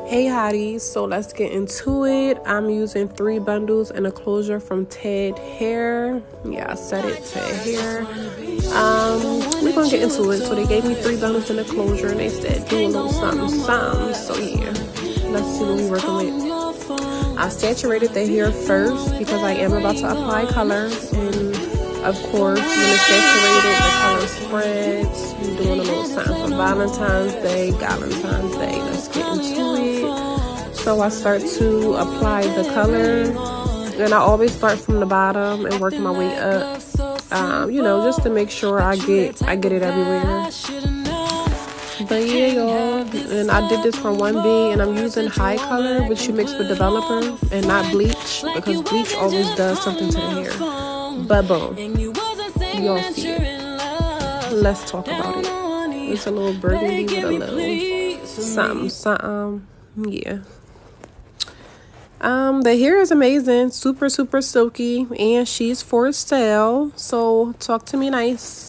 Hey hotties, so let's get into it. I'm using 3 bundles and a closure from TedHair. Yeah, I said it, TedHair. We're gonna get into it. So they gave me 3 bundles and a closure and they said do a little something. So yeah, let's see what we're working with. I saturated the hair first because I am about to apply color, and of course when it's saturated the color spreads. I'm doing a little something for Valentine's Day, Galentine's Day. Let's get into it. So I start to apply the color, and I always start from the bottom and work my way up, just to make sure I get it everywhere. But yeah, y'all, and I did this for 1B, and I'm using high color, which you mix with developer and not bleach, because bleach always does something to the hair. But boom, y'all see it. Let's talk about it. It's a little burgundy with a little something. Yeah. The hair is amazing, super silky, and she's for sale. So talk to me nice.